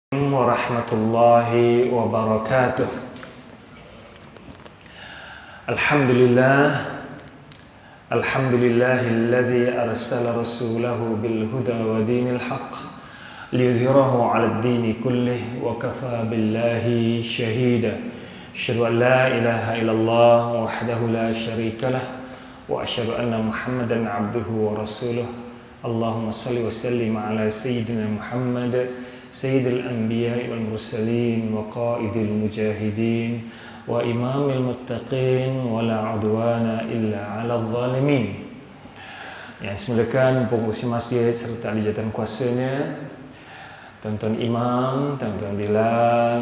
Warahmatullahi wabarakatuh. Alhamdulillahilladzi arsala rasulahu bil huda wa dinil haqq liyudhhirahu 'alad dini kullih wa kafa billahi shahida. Asyhadu an la ilaha illallah wahdahu la syarikalah wa asyhadu anna Muhammadan 'abduhu wa rasuluh. Allahumma shalli wa sallim ala sayyidina Muhammad Sayyidil Anbiya wal Mursalin wa Qaidil Mujahidin wa Imamil Muttaqin wa la udwana illa ala zalimin. Yang semuliakan pengurusi masjid serta ahli jawatan kuasanya, tuan-tuan imam, tuan-tuan bilal,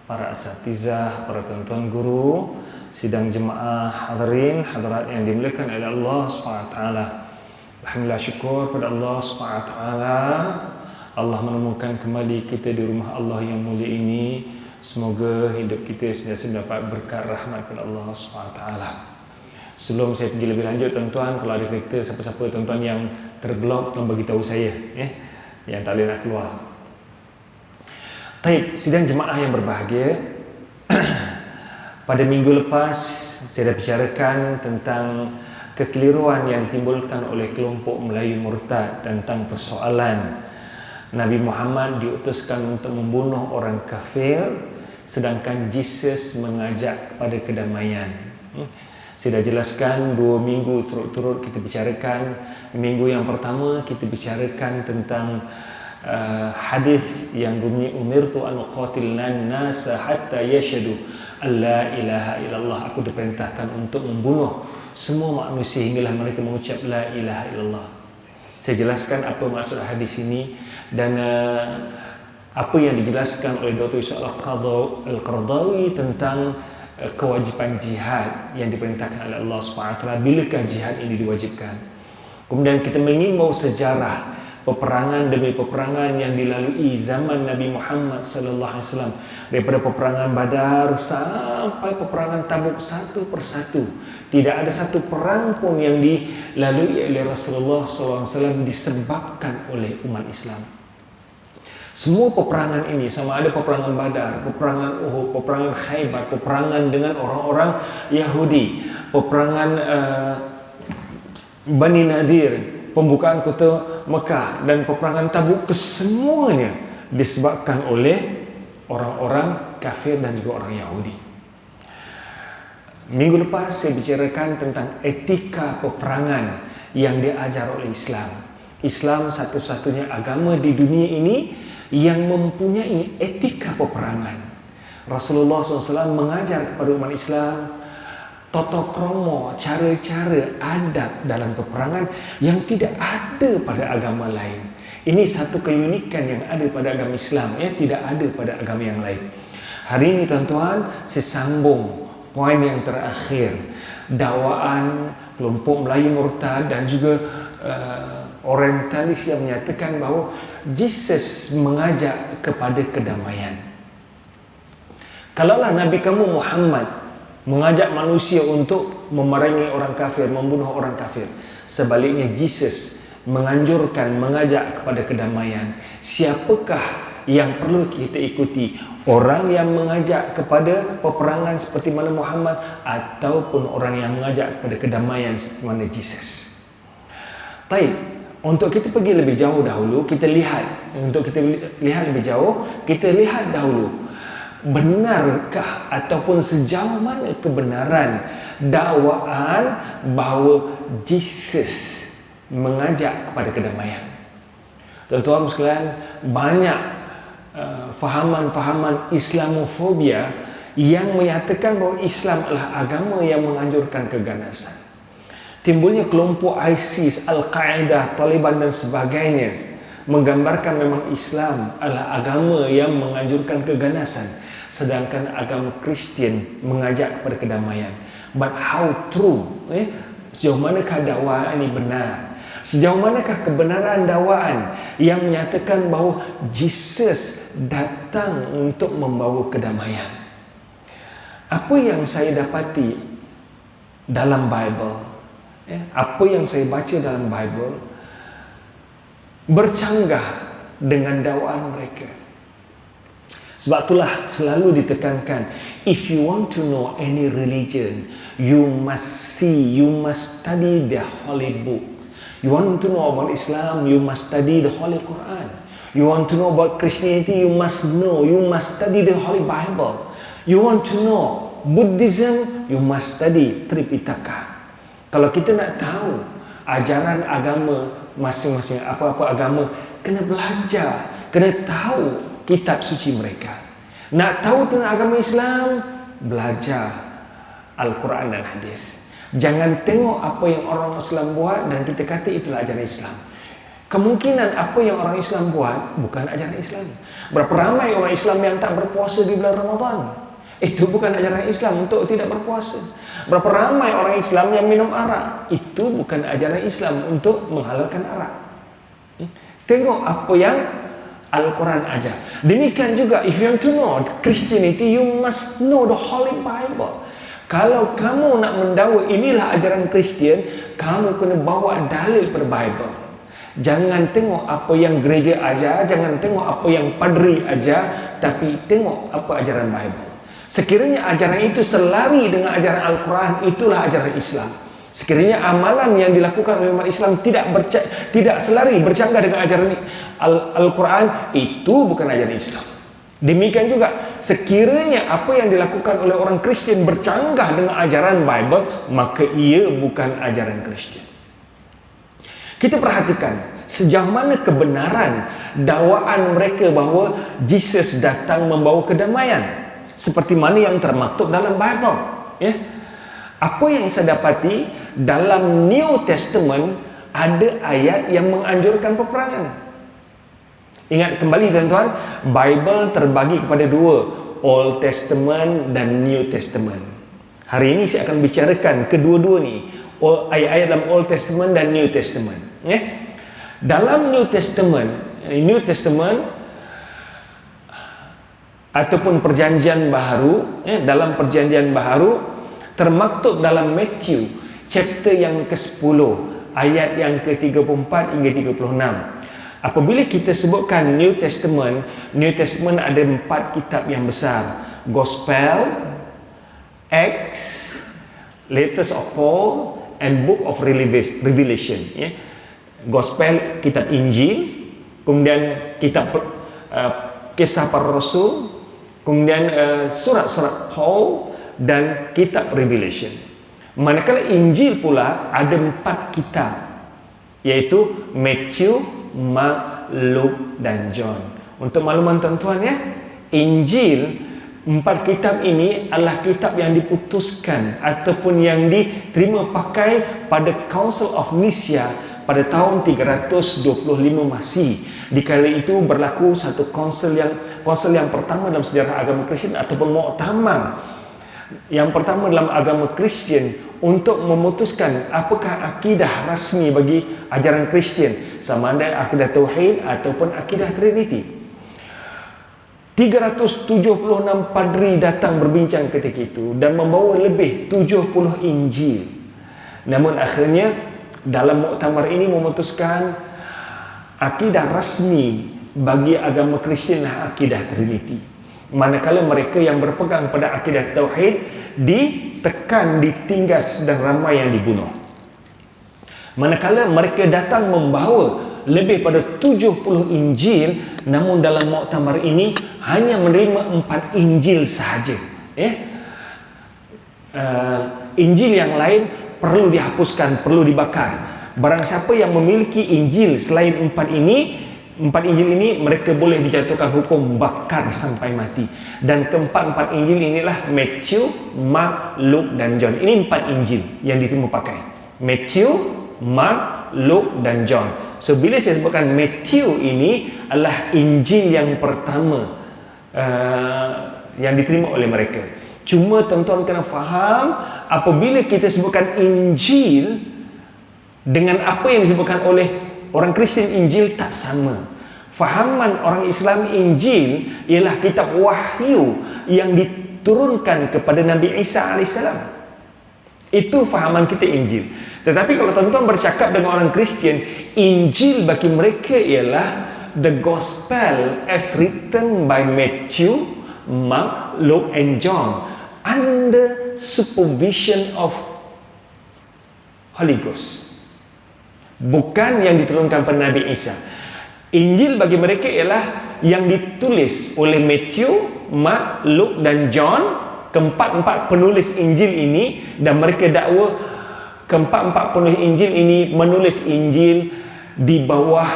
para asatizah, para tuan-tuan guru, sidang jemaah hadirin hadirat yang dimuliakan oleh Allah SWT. Alhamdulillah, syukur pada Allah SWT. Allah menemukan kembali kita di rumah Allah yang mulia ini. Semoga hidup kita sentiasa dapat berkat rahmat pada Allah SWT. Sebelum saya pergi lebih lanjut, tuan-tuan, kalau ada kereta siapa-siapa tuan-tuan yang terblok, tolong bagi tahu saya, yang tak boleh nak keluar. Taib, sidang jemaah yang berbahagia. Pada minggu lepas saya dah bicarakan tentang kekeliruan yang ditimbulkan oleh kelompok Melayu murtad tentang persoalan Nabi Muhammad diutuskan untuk membunuh orang kafir, sedangkan Jesus mengajak kepada kedamaian. Saya dah jelaskan 2 minggu turut-turut kita bicarakan. Minggu yang pertama kita bicarakan tentang hadis yang bunyi umirtu an uqatilan nasa hatta yashhadu alla ilaha illallah. Aku diperintahkan untuk membunuh semua manusia hinggalah mereka mengucap la ilaha illallah. Saya jelaskan apa maksud hadis ini dan apa yang dijelaskan oleh Dr. Yusuf Al-Qaradawi tentang kewajipan jihad yang diperintahkan oleh Allah SWT. Bilakah jihad ini diwajibkan? Kemudian kita mengimbau sejarah peperangan demi peperangan yang dilalui zaman Nabi Muhammad SAW, daripada peperangan Badar sampai peperangan Tabuk, satu persatu. Tidak ada satu perang pun yang dilalui oleh Rasulullah SAW disebabkan oleh umat Islam. Semua peperangan ini, sama ada peperangan Badar, peperangan Uhud, peperangan Khaybar, peperangan dengan orang-orang Yahudi, peperangan Bani Nadir, pembukaan kota Mekah, dan peperangan Tabuk, kesemuanya disebabkan oleh orang-orang kafir dan juga orang Yahudi. Minggu lepas saya bicarakan tentang etika peperangan yang diajar oleh Islam. Islam satu-satunya agama di dunia ini yang mempunyai etika peperangan. Rasulullah SAW mengajar kepada umat Islam tata krama, cara-cara, adab dalam peperangan yang tidak ada pada agama lain. Ini satu keunikan yang ada pada agama Islam, tidak ada pada agama yang lain. Hari ini tuan-tuan, saya sambung poin yang terakhir, dakwaan kelompok Melayu murtad dan juga orientalis yang menyatakan bahawa Jesus mengajak kepada kedamaian. Kalaulah Nabi kamu Muhammad mengajak manusia untuk memerangi orang kafir, membunuh orang kafir, sebaliknya Jesus menganjurkan, mengajak kepada kedamaian, siapakah yang perlu kita ikuti? Orang yang mengajak kepada peperangan seperti mana Muhammad, ataupun orang yang mengajak kepada kedamaian seperti mana Jesus? Taib, untuk kita pergi lebih jauh dahulu, kita lihat lebih jauh, kita lihat dahulu benarkah ataupun sejauh mana kebenaran dakwaan bahawa Jesus mengajak kepada kedamaian. Tuan-tuan sekalian, banyak fahaman-fahaman Islamofobia yang menyatakan bahawa Islam adalah agama yang menganjurkan keganasan. Timbulnya kelompok ISIS, Al-Qaeda, Taliban dan sebagainya menggambarkan memang Islam adalah agama yang menganjurkan keganasan, sedangkan agama Kristian mengajak kepada kedamaian. But how true? Sejauh manakah dakwaan ini benar? Sejauh manakah kebenaran dakwaan yang menyatakan bahawa Jesus datang untuk membawa kedamaian? Apa yang saya dapati dalam Bible, apa yang saya baca dalam Bible bercanggah dengan dakwaan mereka. Sebab itulah selalu ditekankan, if you want to know any religion, you must study the holy book. You want to know about Islam, you must study the Holy Quran. You want to know about Christianity, you must study the Holy Bible. You want to know Buddhism, you must study Tripitaka. Kalau kita nak tahu ajaran agama masing-masing, apa-apa agama, kena belajar, kena tahu kitab suci mereka. Nak tahu tentang agama Islam, belajar Al-Quran dan Hadis. Jangan tengok apa yang orang Islam buat dan kita kata itulah ajaran Islam. Kemungkinan apa yang orang Islam buat bukan ajaran Islam. Berapa ramai orang Islam yang tak berpuasa di bulan Ramadan? Itu bukan ajaran Islam untuk tidak berpuasa. Berapa ramai orang Islam yang minum arak? Itu bukan ajaran Islam untuk menghalalkan arak. Tengok apa yang Al-Quran ajar. Demikian juga, if you want to know Christianity, you must know the Holy Bible. Kalau kamu nak mendakwa inilah ajaran Kristian, kamu kena bawa dalil pada Bible. Jangan tengok apa yang gereja ajar, jangan tengok apa yang padri ajar, tapi tengok apa ajaran Bible. Sekiranya ajaran itu selari dengan ajaran Al-Quran, itulah ajaran Islam. Sekiranya amalan yang dilakukan oleh umat Islam tidak selari bercanggah dengan ajaran Al-Quran, itu bukan ajaran Islam. Demikian juga, sekiranya apa yang dilakukan oleh orang Kristian bercanggah dengan ajaran Bible, maka ia bukan ajaran Kristian. Kita perhatikan sejauh mana kebenaran dakwaan mereka bahawa Jesus datang membawa kedamaian, seperti mana yang termaktub dalam Bible. Ya. Apa yang saya dapati dalam New Testament, ada ayat yang menganjurkan peperangan. Ingat kembali tuan-tuan, Bible terbagi kepada dua, Old Testament dan New Testament. Hari ini saya akan bicarakan kedua-dua ni, ayat-ayat dalam Old Testament dan New Testament. Dalam New Testament ataupun Perjanjian Baharu, dalam Perjanjian Baharu termaktub dalam Matthew chapter yang ke-10 ayat yang ke-34 hingga 36. Apabila kita sebutkan New Testament ada 4 kitab yang besar: Gospel, Acts, Letters of Paul, and Book of Revelation. Gospel, kitab Injil, kemudian kitab Kisah Para Rasul, kemudian surat-surat Paul, dan kitab Revelation. Manakala Injil pula ada 4 kitab, iaitu Matthew, Mark, Luke, dan John. Untuk makluman tuan-tuan ya, Injil, 4 kitab ini adalah kitab yang diputuskan ataupun yang diterima pakai pada Council of Nicaea pada tahun 325 Masihi. Di kala itu berlaku satu konsel yang pertama dalam sejarah agama Kristian, ataupun muktamar yang pertama dalam agama Kristian untuk memutuskan apakah akidah rasmi bagi ajaran Kristian, sama ada akidah Tauhid ataupun akidah Trinity. 376 padri datang berbincang ketika itu dan membawa lebih 70 Injil. Namun akhirnya dalam muktamar ini memutuskan akidah rasmi bagi agama Kristian adalah akidah Trinity. Manakala mereka yang berpegang pada akidah Tauhid ditekan, ditindas, dan ramai yang dibunuh. Manakala mereka datang membawa lebih pada 70 Injil, namun dalam muktamar ini hanya menerima 4 Injil sahaja. Injil yang lain perlu dihapuskan, perlu dibakar. Barang siapa yang memiliki Injil selain 4 Injil ini, mereka boleh dijatuhkan hukum bakar sampai mati. Dan keempat-empat Injil inilah Matthew, Mark, Luke, dan John. Ini 4 Injil yang diterima pakai: Matthew, Mark, Luke, dan John. So bila saya sebutkan Matthew ini adalah Injil yang pertama yang diterima oleh mereka. Cuma tuan-tuan kena faham, apabila kita sebutkan Injil dengan apa yang disebutkan oleh orang Kristian, Injil tak sama. Fahaman orang Islam Injil ialah kitab wahyu yang diturunkan kepada Nabi Isa AS. Itu fahaman kita Injil. Tetapi kalau tuan-tuan bercakap dengan orang Kristian, Injil bagi mereka ialah the gospel as written by Matthew, Mark, Luke and John under supervision of Holy Ghost. Bukan yang diturunkan pada Nabi Isa. Injil bagi mereka ialah yang ditulis oleh Matthew, Mark, Luke dan John, keempat-empat penulis Injil ini, dan mereka dakwa keempat-empat penulis Injil ini menulis Injil di bawah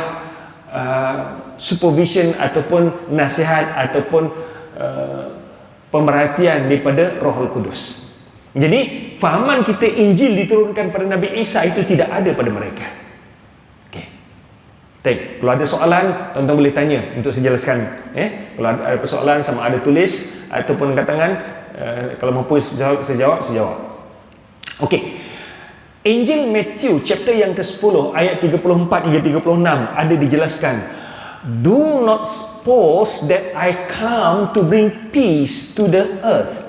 supervision ataupun nasihat ataupun pemerhatian daripada Roh Kudus. Jadi fahaman kita Injil diturunkan pada Nabi Isa itu tidak ada pada mereka. Kalau ada soalan, tuan-tuan boleh tanya untuk saya jelaskan. Kalau ada persoalan, sama ada tulis ataupun angkat tangan, kalau mampu saya jawab. Okey. Injil Matthew chapter yang ke-10 ayat 34 hingga 36 ada dijelaskan, "Do not suppose that I come to bring peace to the earth.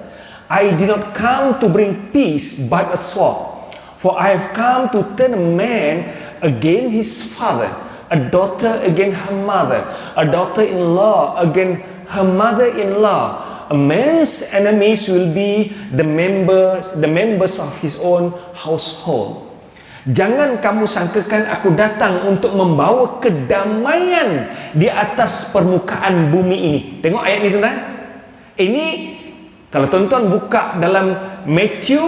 I did not come to bring peace but a sword. For I have come to turn a man against his father, a daughter against her mother, a daughter-in-law against her mother-in-law. A man's enemies will be the members of his own household." Jangan kamu sangkakan aku datang untuk membawa kedamaian di atas permukaan bumi ini. Tengok ayat ni tuan-tuan. Ini kalau tuan-tuan buka dalam Matthew,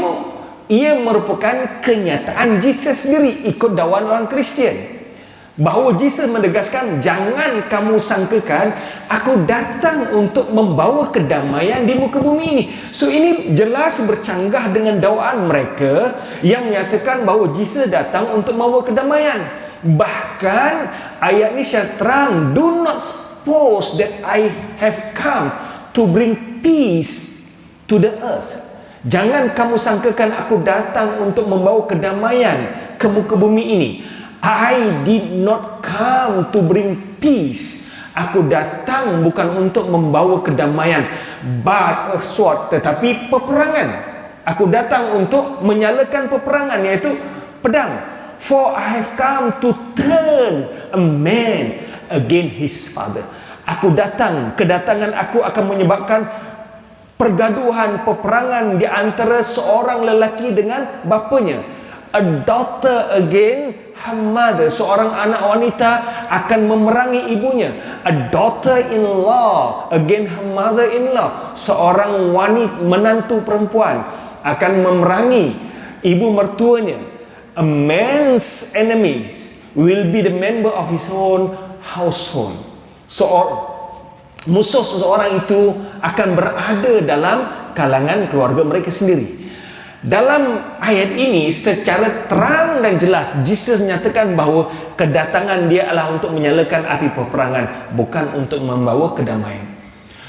ia merupakan kenyataan Jesus sendiri ikut dakwaan orang Kristian. Bahawa Jesus menegaskan, jangan kamu sangkakan aku datang untuk membawa kedamaian di muka bumi ini. So ini jelas bercanggah dengan dakwaan mereka yang menyatakan bahawa Jesus datang untuk membawa kedamaian. Bahkan ayat ini secara terang, "Do not suppose that I have come to bring peace to the earth." Jangan kamu sangkakan aku datang untuk membawa kedamaian ke muka bumi ini. I did not come to bring peace. Aku datang bukan untuk membawa kedamaian, but a sword, tetapi peperangan. Aku datang untuk menyalakan peperangan, iaitu pedang. For I have come to turn a man against his father. Aku datang, kedatangan aku akan menyebabkan pergaduhan, peperangan di antara seorang lelaki dengan bapanya. A daughter against her mother, seorang anak wanita akan memerangi ibunya. A daughter-in-law against her mother-in-law, seorang wanita menantu perempuan akan memerangi ibu mertuanya. A man's enemies will be the member of his own household. Musuh seseorang itu akan berada dalam kalangan keluarga mereka sendiri. Dalam ayat ini secara terang dan jelas Jesus menyatakan bahawa kedatangan dia adalah untuk menyalakan api peperangan, bukan untuk membawa kedamaian.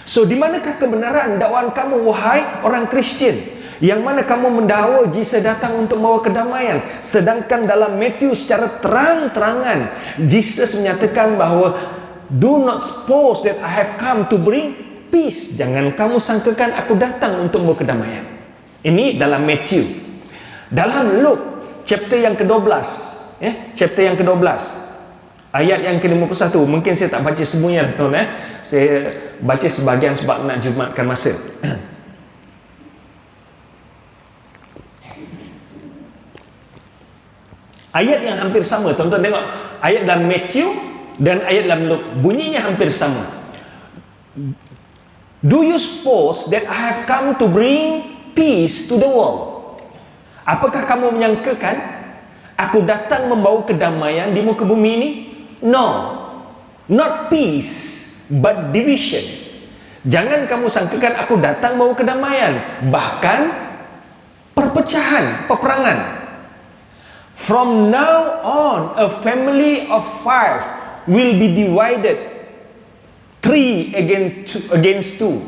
So di manakah kebenaran dakwaan kamu wahai orang Kristian, yang mana kamu mendakwa Jesus datang untuk membawa kedamaian, sedangkan dalam Matthew secara terang-terangan Jesus menyatakan bahawa do not suppose that I have come to bring peace. Jangan kamu sangkakan aku datang untuk membawa kedamaian. Ini dalam Matthew. Dalam Luke chapter yang ke-12, chapter yang ke-12 ayat yang ke-51, mungkin saya tak baca semuanya tuan-tuan, saya baca sebahagian sebab nak jimatkan masa. Ayat yang hampir sama, tuan-tuan tengok ayat dalam Matthew dan ayat dalam Luke, bunyinya hampir sama. Do you suppose that I have come to bring peace to the world? Apakah kamu menyangkakan aku datang membawa kedamaian di muka bumi ini? No, not peace, but division. Jangan kamu sangkakan aku datang membawa kedamaian, bahkan perpecahan, peperangan. From now on, a family of 5 will be divided, 3 against 2,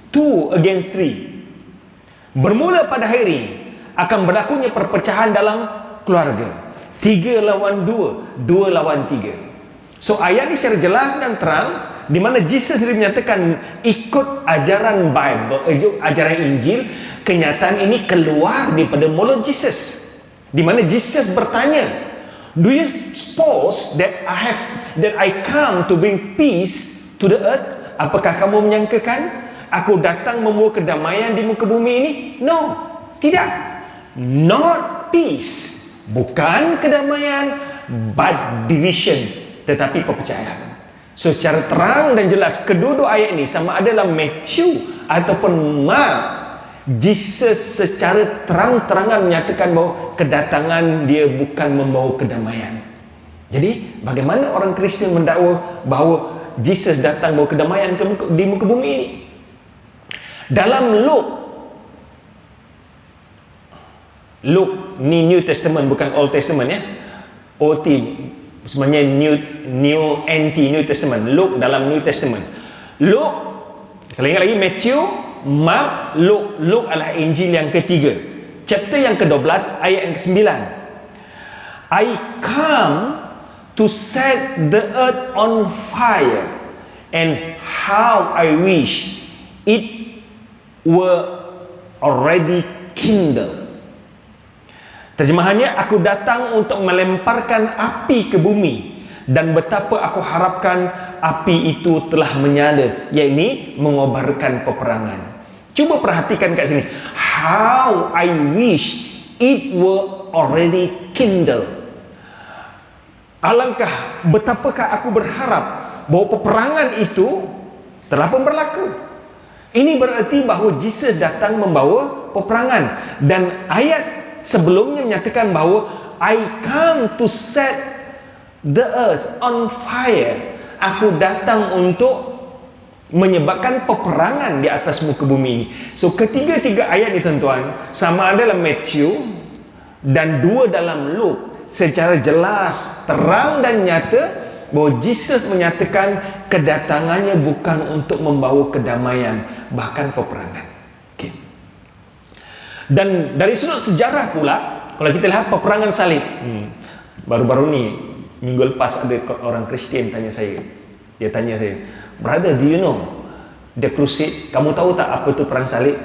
2 against 3. Bermula pada hari ini akan berlakunya perpecahan dalam keluarga. 3 lawan 2, 2 lawan 3. So ayat ini secara jelas dan terang, di mana Jesus sendiri menyatakan ikut ajaran Bible, ajaran Injil, kenyataan ini keluar daripada mulut Jesus. Di mana Jesus bertanya, Do you suppose that I come to bring peace to the earth? Apakah kamu menyangkakan aku datang membawa kedamaian di muka bumi ini? No, tidak. Not peace, bukan kedamaian, but division, tetapi perpecahan. So secara terang dan jelas kedua-dua ayat ini, sama ada dalam Matthew ataupun Mark, Jesus secara terang-terangan menyatakan bahawa kedatangan dia bukan membawa kedamaian. Jadi bagaimana orang Kristian mendakwa bahawa Jesus datang bawa kedamaian di muka bumi ini? Dalam Luke ni New Testament, bukan Old Testament ya. OT sebenarnya New New Testament. Luke dalam New Testament. Luke, kalau ingat lagi, Matthew, Mark, Luke adalah Injil yang ketiga, chapter yang ke-12 ayat yang ke-9. I come to set the earth on fire, and how I wish it were already kindled. Terjemahannya, aku datang untuk melemparkan api ke bumi, dan betapa aku harapkan api itu telah menyala, yakni mengobarkan peperangan. Cuba perhatikan kat sini, how I wish it were already kindled. Alangkah betapakah aku berharap bahawa peperangan itu telah pun berlaku. Ini berarti bahawa Jesus datang membawa peperangan, dan ayat sebelumnya menyatakan bahawa I come to set the earth on fire. Aku datang untuk menyebabkan peperangan di atas muka bumi ini. So ketiga-tiga ayat ni tuan-tuan, sama ada dalam Matthew dan dua dalam Luke, secara jelas, terang dan nyata bahawa Jesus menyatakan kedatangannya bukan untuk membawa kedamaian, bahkan peperangan. Okay. Dan dari sudut sejarah pula, kalau kita lihat peperangan salib, baru-baru ni minggu lepas ada orang Kristian tanya saya, dia tanya saya, brother, do you know the crusade? Kamu tahu tak apa itu perang salib?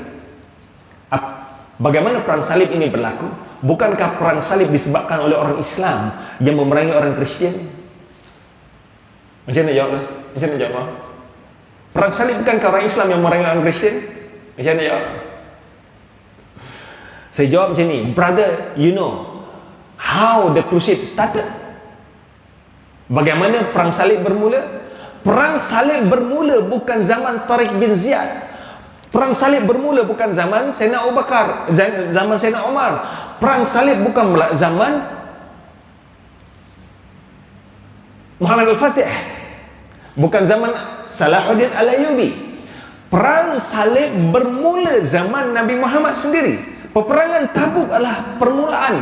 Bagaimana perang salib ini berlaku? Bukankah perang salib disebabkan oleh orang Islam yang memerangi orang Kristian? Macam mana jawab? Macam mana jawab? Perang salib bukankah orang Islam yang memerangi orang Kristian? Macam mana jawab? Saya jawab macam ni, brother, you know how the crusade started? Bagaimana perang salib bermula? Perang salib bermula bukan zaman Tariq bin Ziyad. Perang salib bermula bukan zaman Sayyidina Abu Bakar, zaman Sayyidina Umar. Perang salib bukan zaman Muhammad Al-Fatih, bukan zaman Salahuddin Al-Ayyubi. Perang salib bermula zaman Nabi Muhammad sendiri. Peperangan Tabuk adalah permulaan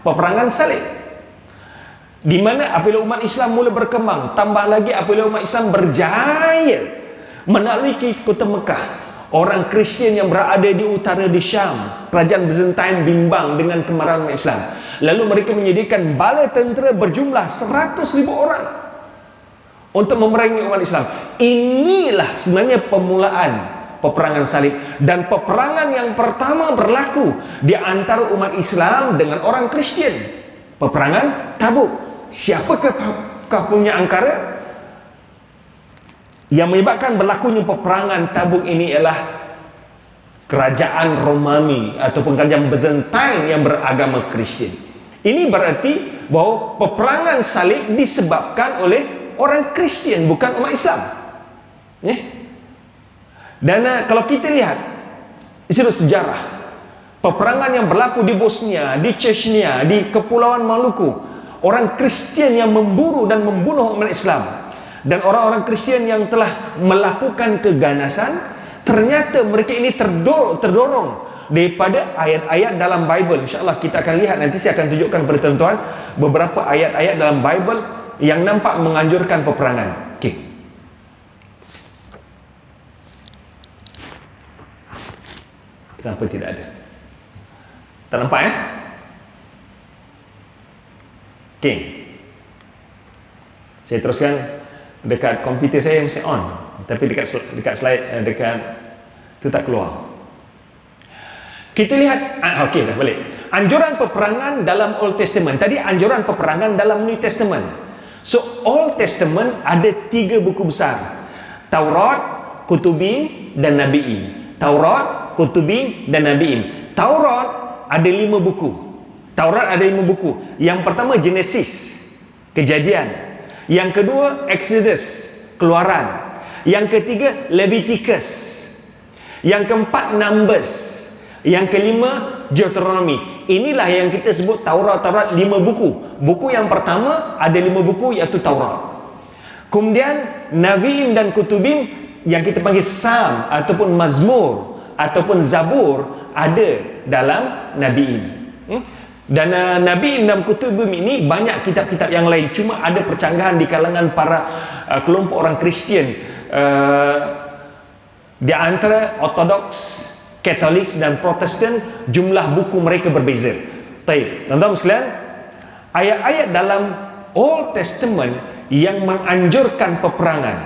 peperangan salib, di mana apabila umat Islam mula berkembang, tambah lagi apabila umat Islam berjaya menaklui kota Mekah, orang Kristian yang berada di utara di Syam, kerajaan Byzantine bimbang dengan kemarahan umat Islam. Lalu mereka menyediakan bala tentera berjumlah 100,000 orang untuk memerangi umat Islam. Inilah sebenarnya permulaan peperangan salib, dan peperangan yang pertama berlaku di antara umat Islam dengan orang Kristian, peperangan Tabuk. Siapakah punya angkara yang menyebabkan berlakunya peperangan Tabuk ini? Ialah kerajaan Romawi ataupun kerajaan Byzantine yang beragama Kristian. Ini berarti bahawa peperangan salib disebabkan oleh orang Kristian, bukan umat Islam. Dan kalau kita lihat di sudut sejarah, peperangan yang berlaku di Bosnia, di Chechnya, di Kepulauan Maluku, orang Kristian yang memburu dan membunuh umat Islam, dan orang-orang Kristian yang telah melakukan keganasan, ternyata mereka ini terdorong daripada ayat-ayat dalam Bible. InsyaAllah kita akan lihat, nanti saya akan tunjukkan kepada tuan-tuan beberapa ayat-ayat dalam Bible yang nampak menganjurkan peperangan. Okey. Kenapa tidak ada? Tak nampak ya? Okey. Saya teruskan. Dekat komputer saya mesti on, tapi dekat slide, dekat tu tak keluar. Kita lihat, okey dah balik. anjuran peperangan dalam Old Testament. Tadi anjuran peperangan dalam New Testament. So Old Testament ada 3 buku besar: Taurat, Kutubin, dan Nabiin. Taurat, Kutubin, dan Nabiin. Taurat ada 5 buku. Taurat ada 5 buku. Yang pertama Genesis, Kejadian. Yang kedua Exodus, Keluaran. Yang ketiga Leviticus. Yang keempat Numbers. Yang kelima Deuteronomy. Inilah yang kita sebut Taurat. 5 buku. Buku yang pertama ada 5 buku, iaitu Taurat. Kemudian Nabiin dan Kutubin yang kita panggil Psalm ataupun Mazmur ataupun Zabur ada dalam Nabiin. Dan Nabiin dan Kutubin ini banyak kitab-kitab yang lain. Cuma ada percanggahan di kalangan para kelompok orang Kristian, di antara Ortodoks, Katolik dan Protestan, jumlah buku mereka berbeza. Baik, tuan-tuan sekalian, ayat-ayat dalam Old Testament yang menganjurkan peperangan,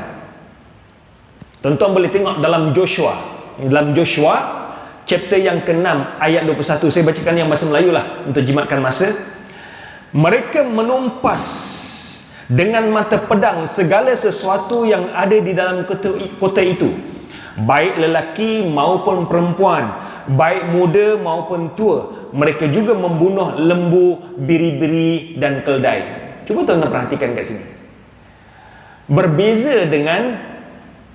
tuan-tuan boleh tengok dalam Joshua. Dalam Joshua chapter yang ke-6 ayat 21. Saya bacakan yang bahasa Melayu lah untuk jimatkan masa. Mereka menumpas dengan mata pedang segala sesuatu yang ada di dalam kota itu, baik lelaki maupun perempuan, baik muda maupun tua. Mereka juga membunuh lembu, biri-biri dan keldai. Cuba tuan-tuan perhatikan kat sini. Berbeza dengan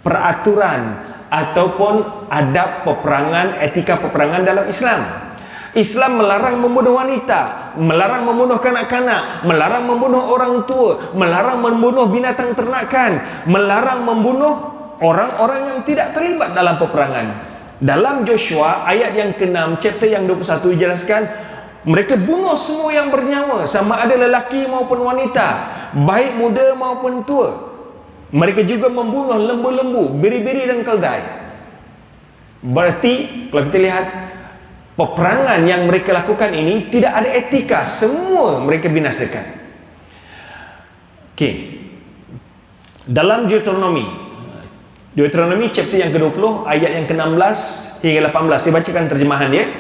peraturan ataupun adab peperangan, etika peperangan dalam Islam. Islam melarang membunuh wanita, melarang membunuh kanak-kanak, melarang membunuh orang tua, melarang membunuh binatang ternakan, melarang membunuh orang-orang yang tidak terlibat dalam peperangan. Dalam Joshua ayat yang ke-6 chapter yang 21 dijelaskan, mereka bunuh semua yang bernyawa, sama ada lelaki maupun wanita, baik muda maupun tua. Mereka juga membunuh lembu-lembu, biri-biri dan keldai. Berarti kalau kita lihat peperangan yang mereka lakukan ini tidak ada etika, semua mereka binasakan. Okey. Dalam Deuteronomy chapter yang ke-20 ayat yang ke-16 hingga 18, saya bacakan terjemahan dia.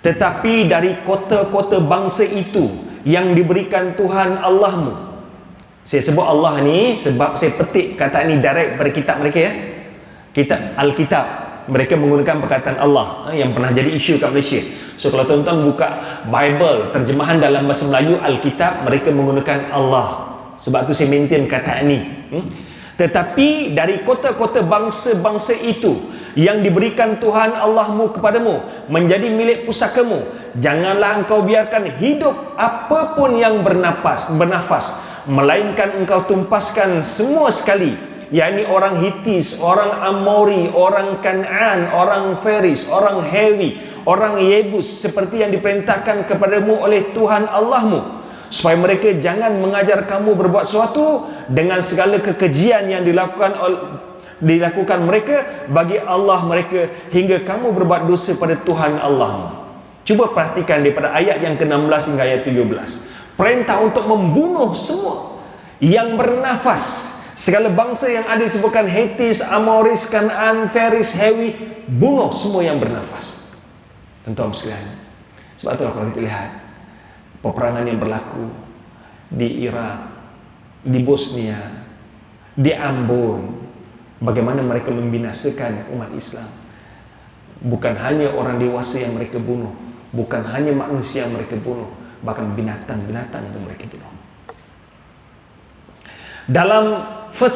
Tetapi dari kota-kota bangsa itu yang diberikan Tuhan Allahmu. Saya sebut Allah ni sebab saya petik kata ni direct pada kitab mereka, ya. Kitab Alkitab, mereka menggunakan perkataan Allah yang pernah jadi isu kat Malaysia. So kalau tuan-tuan buka Bible terjemahan dalam bahasa Melayu Alkitab, mereka menggunakan Allah. Sebab tu saya maintain kata ni. Tetapi dari kota-kota bangsa-bangsa itu yang diberikan Tuhan Allahmu kepadamu menjadi milik pusakamu, janganlah engkau biarkan hidup apapun yang bernafas, melainkan engkau tumpaskan semua sekali, yakni orang Hitis, orang Amori, orang Kan'an, orang Feris, orang Hewi, orang Yebus, seperti yang diperintahkan kepadamu oleh Tuhan Allahmu, supaya mereka jangan mengajar kamu berbuat sesuatu dengan segala kekejian yang dilakukan mereka bagi Allah mereka, hingga kamu berbuat dosa pada Tuhan Allahmu. Cuba perhatikan daripada ayat yang ke-16 hingga ayat 17. Perintah untuk membunuh semua yang bernafas, segala bangsa yang ada disebutkan Hitis, Amoris, Kan'an, Feris, Hewi, bunuh semua yang bernafas. Tuan-tuan sekalian, sebab itulah kalau kita lihat peperangan yang berlaku di Iraq, di Bosnia, di Ambon, bagaimana mereka membinasakan umat Islam. Bukan hanya orang dewasa yang mereka bunuh, bukan hanya manusia yang mereka bunuh, bahkan binatang-binatang pun mereka bunuh. Dalam 1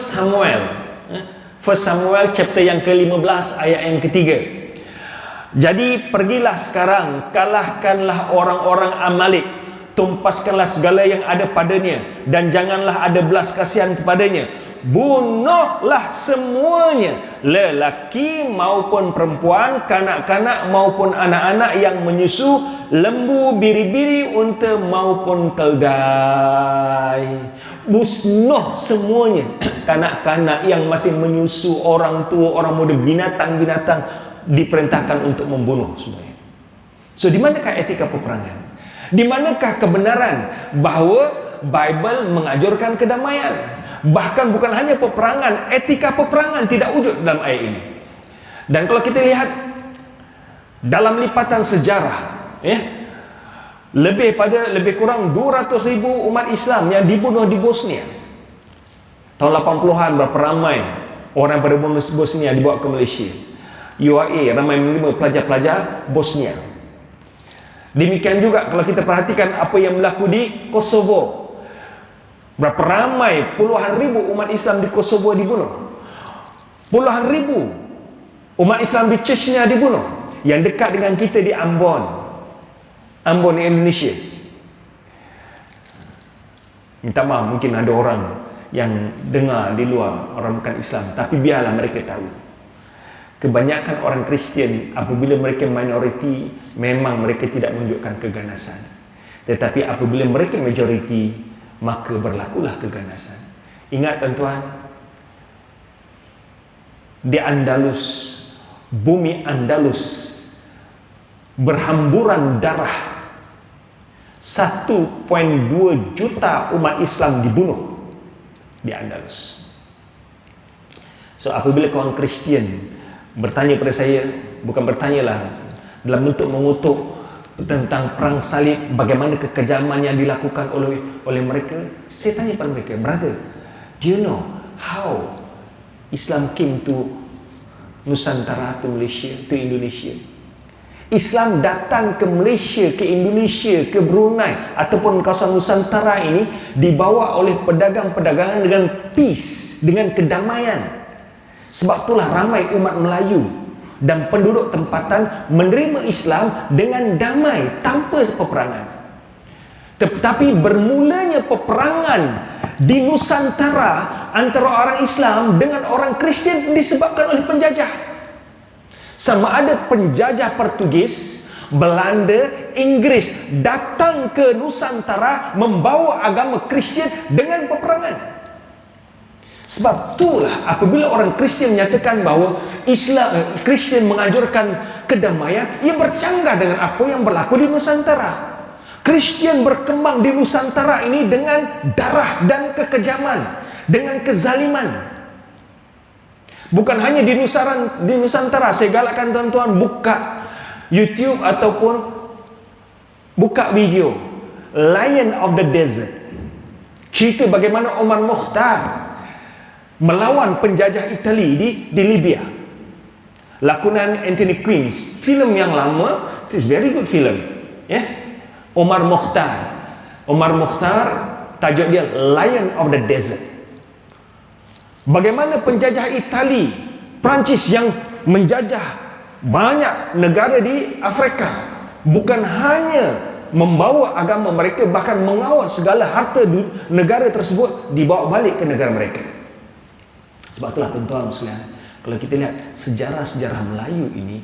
Samuel chapter yang ke-15 ayat yang ketiga. Jadi pergilah sekarang, kalahkanlah orang-orang Amalek, tumpaskanlah segala yang ada padanya, dan janganlah ada belas kasihan kepadanya. Bunuhlah semuanya, lelaki maupun perempuan, kanak-kanak maupun anak-anak yang menyusu, lembu, biri-biri, unta maupun keldai. Bunuh semuanya. Kanak-kanak yang masih menyusu, orang tua, orang muda, binatang-binatang diperintahkan untuk membunuh semuanya. So di manakah etika peperangan? Di manakah kebenaran bahawa Bible mengajarkan kedamaian? Bahkan bukan hanya peperangan, etika peperangan tidak wujud dalam ayat ini. Dan kalau kita lihat dalam lipatan sejarah, ya, lebih kurang 200,000 umat Islam yang dibunuh di Bosnia. Tahun 80-an berapa ramai orang pada Bosnia dibawa ke Malaysia. UAE ramai menerima pelajar-pelajar Bosnia. Demikian juga kalau kita perhatikan apa yang berlaku di Kosovo. Berapa ramai puluhan ribu umat Islam di Kosovo dibunuh. Puluhan ribu umat Islam di Chechnya dibunuh. Yang dekat dengan kita di Ambon di Indonesia. Minta maaf, mungkin ada orang yang dengar di luar, orang bukan Islam, tapi biarlah mereka tahu. Kebanyakan orang Kristian apabila mereka minoriti, memang mereka tidak menunjukkan keganasan. Tetapi apabila mereka majoriti, maka berlakulah keganasan. Ingat tuan-tuan, di Andalus, bumi Andalus berhamburan darah. 1,2 juta umat Islam dibunuh di Andalus. So apabila kawan Kristian bertanya pada saya, bukan bertanyalah, dalam bentuk mengutuk tentang perang salib, bagaimana kekejaman yang dilakukan oleh mereka, saya tanya pada mereka, brother, do you know how Islam came to Nusantara, to Malaysia, to Indonesia? Islam datang ke Malaysia, ke Indonesia, ke Brunei ataupun kawasan Nusantara ini dibawa oleh pedagang-pedagangan dengan peace, dengan kedamaian. Sebab itulah ramai umat Melayu dan penduduk tempatan menerima Islam dengan damai, tanpa peperangan. Tetapi bermulanya peperangan di Nusantara antara orang Islam dengan orang Kristian disebabkan oleh penjajah. Sama ada penjajah Portugis, Belanda, Inggris datang ke Nusantara membawa agama Kristian dengan peperangan. Sebab itulah apabila orang Kristian menyatakan bahawa Kristian menganjurkan kedamaian, ia bercanggah dengan apa yang berlaku di Nusantara. Kristian berkembang di Nusantara ini dengan darah dan kekejaman, dengan kezaliman. Bukan hanya di Nusantara. Saya galakkan tuan-tuan buka YouTube ataupun buka video Lion of the Desert. Cerita bagaimana Omar Mukhtar melawan penjajah Itali di Libya. Lakonan Anthony Quinn, filem yang lama, it is very good film. Omar Mukhtar. Omar Mukhtar, tajuk dia Lion of the Desert. Bagaimana penjajah Itali, Perancis yang menjajah banyak negara di Afrika, bukan hanya membawa agama mereka, bahkan mengawal segala harta negara tersebut dibawa balik ke negara mereka. Sebab itulah tuan-tuan sekalian, kalau kita lihat sejarah-sejarah Melayu ini,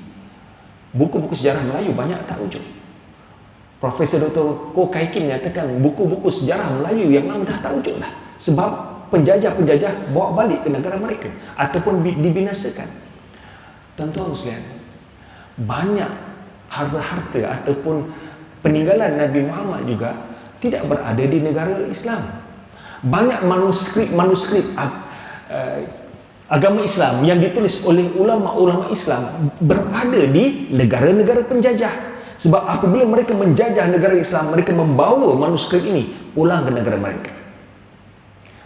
buku-buku sejarah Melayu banyak tak wujud. Profesor Dr. Ko Kai Kim menyatakan buku-buku sejarah Melayu yang lama dah tak wujud dah. Sebab penjajah-penjajah bawa balik ke negara mereka ataupun dibinasakan. Tuan-tuan sekalian, banyak harta-harta ataupun peninggalan Nabi Muhammad juga tidak berada di negara Islam. Banyak manuskrip agama Islam yang ditulis oleh ulama-ulama Islam berada di negara-negara penjajah. Sebab apabila mereka menjajah negara Islam, mereka membawa manuskrip ini pulang ke negara mereka.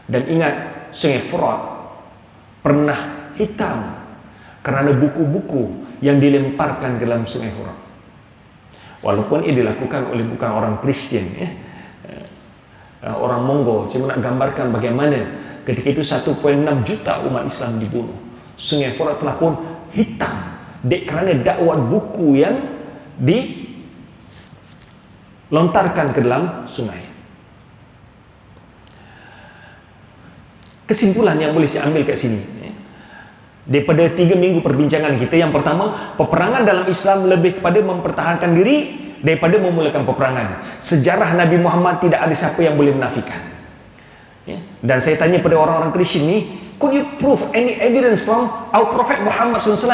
Dan ingat, Sungai Furat pernah hitam kerana buku-buku yang dilemparkan ke dalam Sungai Furat. Walaupun ini dilakukan oleh bukan orang Kristian, orang Mongol. Saya nak gambarkan bagaimana ketika itu 1,6 juta umat Islam dibunuh. Sungai Furat telah pun hitam kerana dakwah buku yang dilontarkan ke dalam sungai. Kesimpulan yang boleh saya ambil kat sini, daripada 3 minggu perbincangan kita, yang pertama, peperangan dalam Islam lebih kepada mempertahankan diri daripada memulakan peperangan. Sejarah Nabi Muhammad tidak ada siapa yang boleh menafikan. Dan saya tanya pada orang-orang Kristian ni, could you prove any evidence from our Prophet Muhammad SAW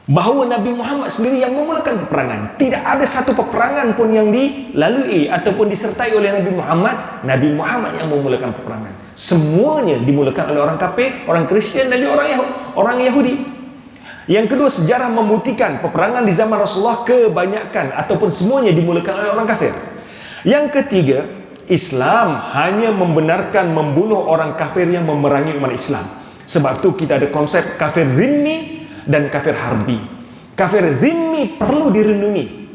bahawa Nabi Muhammad sendiri yang memulakan peperangan? Tidak ada satu peperangan pun yang dilalui ataupun disertai oleh Nabi Muhammad. Nabi Muhammad yang memulakan peperangan. Semuanya dimulakan oleh orang kafir, orang Kristian dan juga orang Yahudi. Yang kedua, sejarah membuktikan peperangan di zaman Rasulullah kebanyakan ataupun semuanya dimulakan oleh orang kafir. Yang ketiga, Islam hanya membenarkan membunuh orang kafir yang memerangi umat Islam. Sebab itu kita ada konsep kafir zimmi dan kafir harbi. Kafir zimmi perlu dirindungi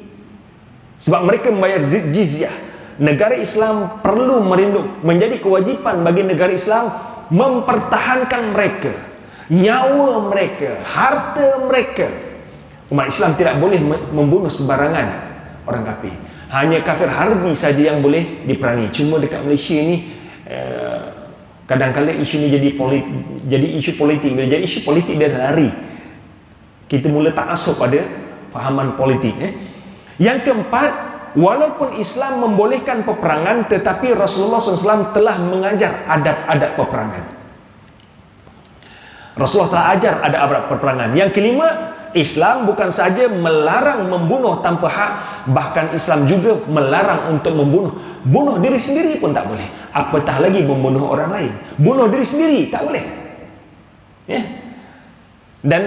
sebab mereka membayar jizyah. Negara Islam perlu merinduk, menjadi kewajipan bagi negara Islam mempertahankan mereka, nyawa mereka, harta mereka. Umat Islam tidak boleh membunuh sembarangan orang kafir. Hanya kafir harbi saja yang boleh diperangi. Cuma dekat Malaysia ni kadang-kadang isu ni jadi isu politik. Bila jadi isu politik dia lari. Kita mula ta'assub pada fahaman politik. Yang keempat, walaupun Islam membolehkan peperangan, tetapi Rasulullah SAW telah mengajar adab-adab peperangan. Rasulullah telah ajar adab-adab peperangan. Yang kelima, Islam bukan saja melarang membunuh tanpa hak, bahkan Islam juga melarang untuk membunuh. Bunuh diri sendiri pun tak boleh, apatah lagi membunuh orang lain. Bunuh diri sendiri tak boleh. Dan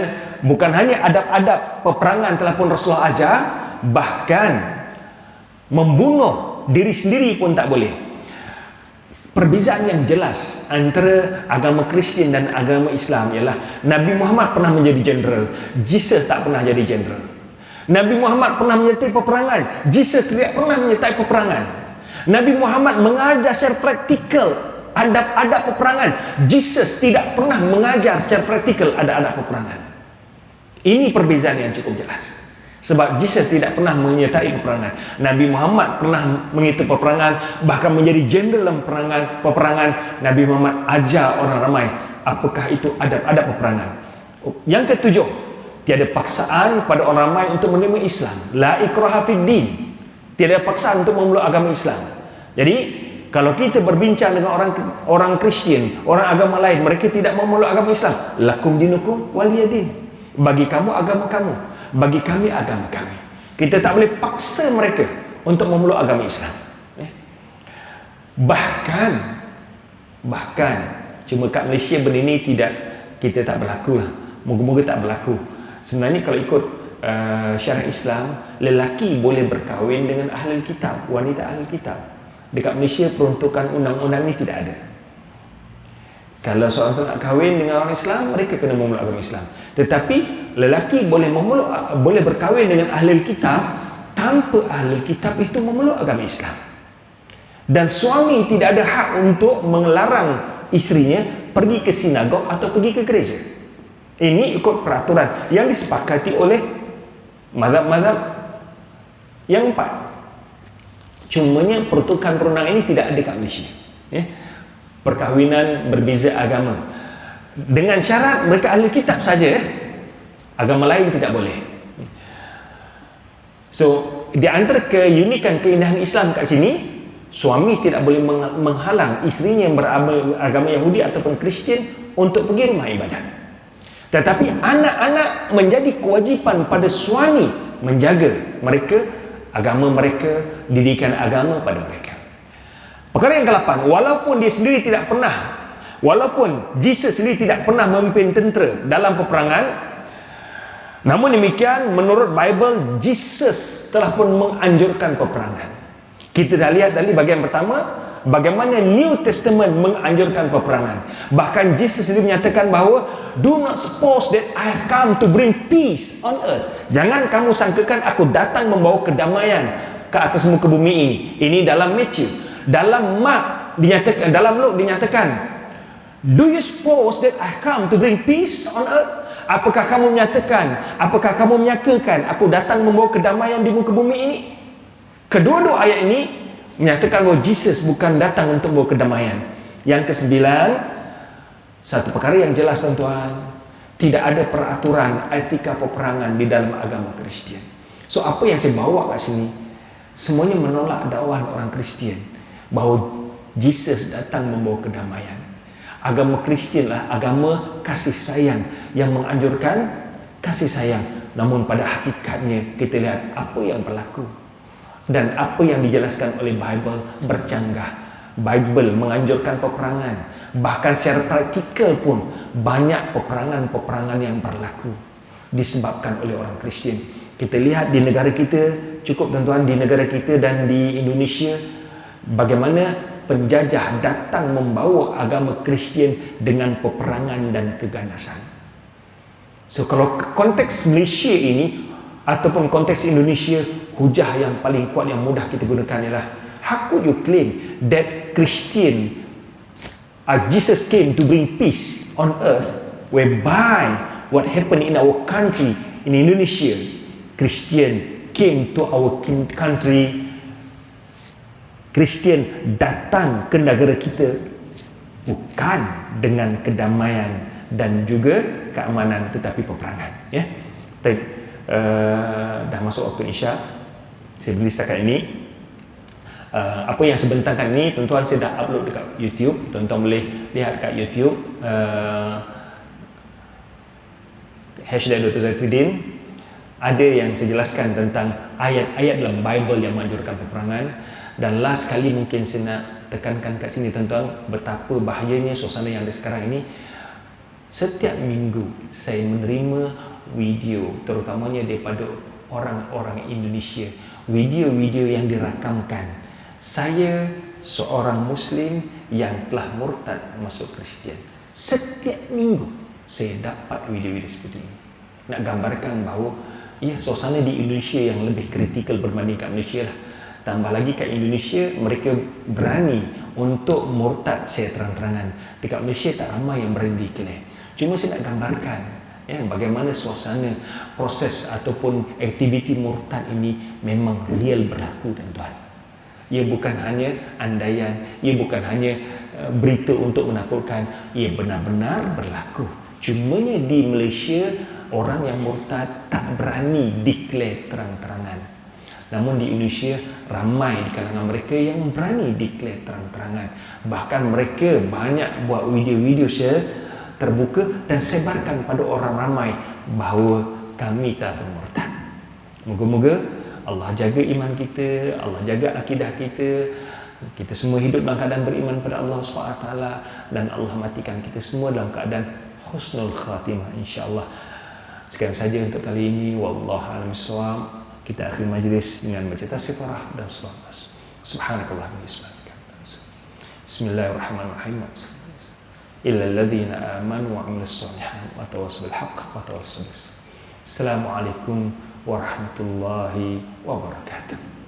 bukan hanya adab-adab peperangan telah pun Rasulullah ajar, bahkan membunuh diri sendiri pun tak boleh. Perbezaan yang jelas antara agama Kristian dan agama Islam ialah Nabi Muhammad pernah menjadi jenderal, Jesus tak pernah jadi jenderal. Nabi Muhammad pernah menyertai peperangan, Jesus tidak pernah menyertai peperangan. Nabi Muhammad mengajar secara praktikal adab-adab peperangan, Jesus tidak pernah mengajar secara praktikal adab-adab peperangan. Ini perbezaan yang cukup jelas. Sebab Jesus tidak pernah menyertai peperangan. Nabi Muhammad pernah mengikuti peperangan, bahkan menjadi jenderal dalam peperangan. Nabi Muhammad ajar orang ramai apakah itu adab-adab peperangan. Yang ketujuh, tiada paksaan pada orang ramai untuk menerima Islam. La ikraha fid din. Tiada paksaan untuk memeluk agama Islam. Jadi kalau kita berbincang dengan orang Kristian, orang agama lain, mereka tidak memeluk agama Islam, lakum dinukum waliyadin. Bagi kamu agama kamu, bagi kami agama kami. Kita tak boleh paksa mereka untuk memeluk agama Islam. Bahkan cuma kat Malaysia benda ini kita tak berlaku lah. Moga-moga tak berlaku. Sebenarnya kalau ikut syariat Islam, lelaki boleh berkahwin dengan ahli kitab, wanita ahli kitab. Dekat Malaysia peruntukan undang-undang ini tidak ada. Kalau seorang tu nak kahwin dengan orang Islam, mereka kena memeluk agama Islam. Tetapi lelaki boleh berkahwin dengan ahli kitab tanpa ahli kitab itu memeluk agama Islam. Dan suami tidak ada hak untuk melarang isterinya pergi ke sinagog atau pergi ke gereja. Ini ikut peraturan yang disepakati oleh mazhab-mazhab yang empat. Cumanya peruntukan perundang ini tidak ada kat Malaysia. Perkahwinan berbeza agama dengan syarat mereka ahli kitab saja, agama lain tidak boleh. So di antara keunikan keindahan Islam kat sini, suami tidak boleh menghalang isterinya yang beragama Yahudi ataupun Kristian untuk pergi rumah ibadat. Tetapi anak-anak menjadi kewajipan pada suami menjaga mereka, agama mereka, didikan agama pada mereka. Perkara yang ke-8, walaupun Jesus sendiri tidak pernah memimpin tentera dalam peperangan, namun demikian menurut Bible, Jesus telah pun menganjurkan peperangan. Kita dah lihat dari bahagian pertama, bagaimana New Testament menganjurkan peperangan. Bahkan Jesus sendiri menyatakan bahawa do not suppose that I have come to bring peace on earth. Jangan kamu sangkakan aku datang membawa kedamaian ke atas muka bumi ini. Ini dalam Matthew. Dalam Mark dinyatakan, dalam Luke dinyatakan, do you suppose that I come to bring peace on earth? Apakah kamu menyangkakan aku datang membawa kedamaian di muka bumi ini? Kedua-dua ayat ini menyatakan bahawa Jesus bukan datang untuk membawa kedamaian. Yang kesembilan, satu perkara yang jelas tuan-tuan, tidak ada peraturan etika peperangan di dalam agama Kristian. So apa yang saya bawa kat sini semuanya menolak dakwah orang Kristian bahawa Jesus datang membawa kedamaian. Agama Kristian lah agama kasih sayang yang menganjurkan kasih sayang. Namun pada hakikatnya kita lihat apa yang berlaku dan apa yang dijelaskan oleh Bible bercanggah. Bible menganjurkan peperangan, bahkan secara praktikal pun banyak peperangan-peperangan yang berlaku. disebabkan oleh orang Kristian. Kita lihat di negara kita, cukup tuan-tuan, di negara kita dan di Indonesia, bagaimana penjajah datang membawa agama Kristian dengan peperangan dan keganasan. So kalau konteks Malaysia ini ataupun konteks Indonesia, hujah yang paling kuat yang mudah kita gunakan ialah, how could you claim that Jesus came to bring peace on earth, whereby what happened in our country, in Indonesia, Christian came to our country, Kristian datang ke negara kita bukan dengan kedamaian dan juga keamanan, tetapi peperangan. Ya, dah masuk waktu Isya. Saya beli setakat ini. Apa yang sebentangkan ni, tuan-tuan, saya dah upload dekat YouTube. Tuan-tuan boleh lihat kat YouTube. #Dr. Zaifuddin. Ada yang saya jelaskan tentang ayat-ayat dalam Bible yang menganjurkan peperangan. Dan last kali mungkin saya nak tekankan kat sini, tuan-tuan, betapa bahayanya suasana yang ada sekarang ini. Setiap minggu saya menerima video, terutamanya daripada orang-orang Indonesia, video-video yang dirakamkan. Saya seorang Muslim yang telah murtad masuk Kristian. Setiap minggu saya dapat video-video seperti ini. Nak gambarkan bahawa ya, suasana di Indonesia yang lebih kritikal berbanding kat Malaysia lah. Tambah lagi kat Indonesia, mereka berani untuk murtad secara terang-terangan. Dekat Malaysia tak ramai yang berani declare. Cuma saya nak gambarkan ya, bagaimana suasana proses ataupun aktiviti murtad ini memang real berlaku, tuan-tuan. Ia bukan hanya andaian, ia bukan hanya berita untuk menakutkan, ia benar-benar berlaku. Cumanya di Malaysia, orang yang murtad tak berani declare terang-terangan. Namun di Indonesia, ramai di kalangan mereka yang berani declare terang-terangan. Bahkan mereka banyak buat video-video share terbuka dan sebarkan pada orang ramai bahawa kami telah murtad. Moga-moga Allah jaga iman kita, Allah jaga akidah kita. Kita semua hidup dalam keadaan beriman pada Allah SWT, dan Allah matikan kita semua dalam keadaan husnul khatimah, insya-Allah. Sekian saja untuk kali ini. Wallahu a'lam bishawab. Kita akhiri majlis dengan baca tasbih dan selawat. Subhanakallahumma wa bihamdika. Bismillahirrahmanirrahim. Illal ladzina amanu wa 'amilus shalihat wa tawassaw bil haqq wa tawassaw bis sabr. Assalamualaikum warahmatullahi wabarakatuh.